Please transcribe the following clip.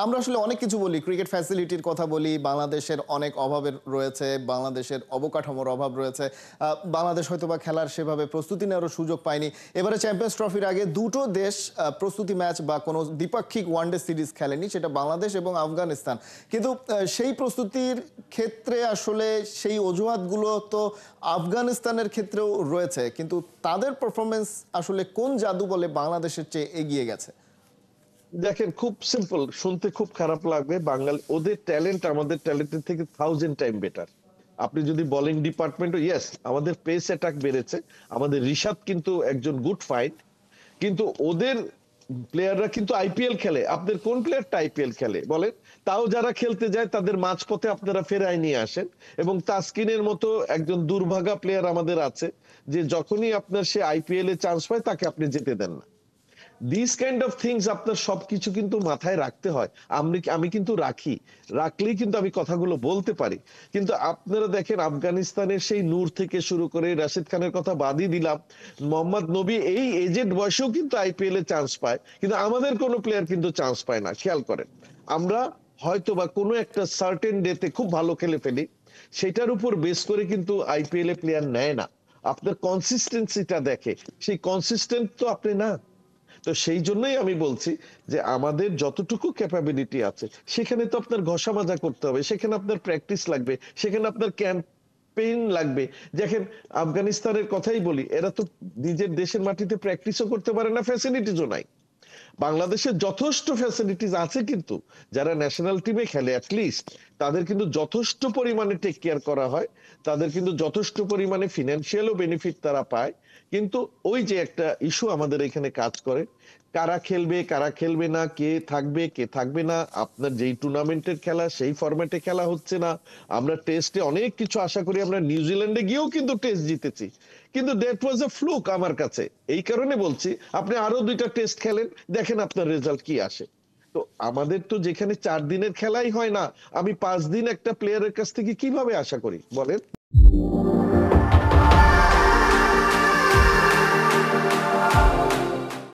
আমরা আসলে অনেক কিছু বলি, ক্রিকেট ফ্যাসিলিটির কথা বলি, বাংলাদেশের অনেক অভাবের রয়েছে, বাংলাদেশের অবকাঠামোর অভাব রয়েছে। বাংলাদেশ হয়তোবা খেলার সেভাবে প্রস্তুতি নেওয়ারও সুযোগ পায়নি। এবারে চ্যাম্পিয়ন্স ট্রফির আগে দুটো দেশ প্রস্তুতি ম্যাচ বা কোনো দ্বিপাক্ষিক ওয়ানডে সিরিজ খেলেনি, সেটা বাংলাদেশ এবং আফগানিস্তান। কিন্তু সেই প্রস্তুতির ক্ষেত্রে আসলে সেই অজুহাতগুলো তো আফগানিস্তানের ক্ষেত্রেও রয়েছে, কিন্তু তাদের পারফরমেন্স আসলে কোন জাদু বলে বাংলাদেশের চেয়ে এগিয়ে গেছে? দেখেন, খুব সিম্পল, শুনতে খুব খারাপ লাগবে, বাঙালি ওদের ট্যালেন্ট আমাদের ট্যালেন্টের থেকে 1000 টাইম বেটার। আপনি যদি বোলিং ডিপার্টমেন্টও, ইয়েস আমাদের পেস অ্যাটাক বেড়েছে, আমাদের ঋষাদ কিন্তু একজন গুড ফাইট, কিন্তু ওদের প্লেয়াররা কিন্তু আইপিএল খেলে। আপনাদের কোন প্লেয়ারটা আইপিএল খেলে বলেন? তাও যারা খেলতে যায় তাদের মাঝপথে আপনারা ফেরায় নিয়ে আসেন। এবং তাসকিনের মতো একজন দুর্ভাগা প্লেয়ার আমাদের আছে, যে যখনই আপনার সে আইপিএল এ চান্স পায় তাকে আপনি যেতে দেন না। দিস কাইন্ড অফ থিংস আপনার সবকিছু কিন্তু মাথায় রাখতে হয়। আমি কিন্তু রাখি, রাখলেই কিন্তু আমি কথাগুলো বলতে পারি। কিন্তু আপনারা দেখেন, আফগানিস্তানের সেই নূর থেকে শুরু করে, রাশিদ খানের কথা বাদই দিলাম, মোহাম্মদ নবী এই এজেড বয়সেও কিন্তু আইপিএল এ চান্স পায়, কিন্তু আমাদের কোনো প্লেয়ার কিন্তু চান্স পায় না। খেয়াল করেন, আমরা হয়তো বা কোনো একটা সার্টেন ডেতে খুব ভালো খেলে ফেলি, সেটার উপর বেস করে কিন্তু আইপিএল এ প্লেয়ার নেয় না। আপনার কনসিস্টেন্সিটা দেখে, সেই কনসিস্টেন্ট তো আপনি না। তো সেই জন্যই আমি বলছি যে আমাদের যতটুকু ক্যাপাবিলিটি আছে সেখানে তো আপনার ঘষা মাজা করতে হবে, সেখানে আপনার প্র্যাকটিস লাগবে, সেখানে আপনার ক্যাম্পেইন লাগবে। দেখেন, আফগানিস্তানের কথাই বলি, এরা তো নিজের দেশের মাটিতে প্র্যাকটিসও করতে পারে না, ফ্যাসিলিটিসও নাই। বাংলাদেশের যথেষ্ট ফ্যাসিলিটিস আছে, কিন্তু যারা ন্যাশনাল টিমে খেলে অ্যাটলিস্ট তাদের কিন্তু যথেষ্ট পরিমাণে টেক কেয়ার করা হয়, তাদের কিন্তু যথেষ্ট পরিমাণে ফিনান্সিয়ালও বেনিফিট তারা পায়। কিন্তু ওই যে একটা ইস্যু আমাদের এখানে কাজ করে, কারা খেলবে কারা খেলবে না, কে থাকবে কে থাকবে না, আপনার যেই টুর্নামেন্টের খেলা সেই ফরম্যাটে খেলা হচ্ছে না। আমরা টেস্টে অনেক কিছু আশা করি, আমরা নিউজিল্যান্ডে গিয়েও কিন্তু টেস্ট জিতেছি, কিন্তু দ্যাট ওয়াজ এ ফ্লুক আমার কাছে। এই কারণে বলছি, আপনি আরো 2টা টেস্ট খেলেন, দেখেন আপনার রেজাল্ট কি আসে। তো আমাদের তো যেখানে 4 দিনের খেলাই হয় না, আমি 5 দিন একটা প্লেয়ারের কাছ থেকে কিভাবে আশা করি বলেন?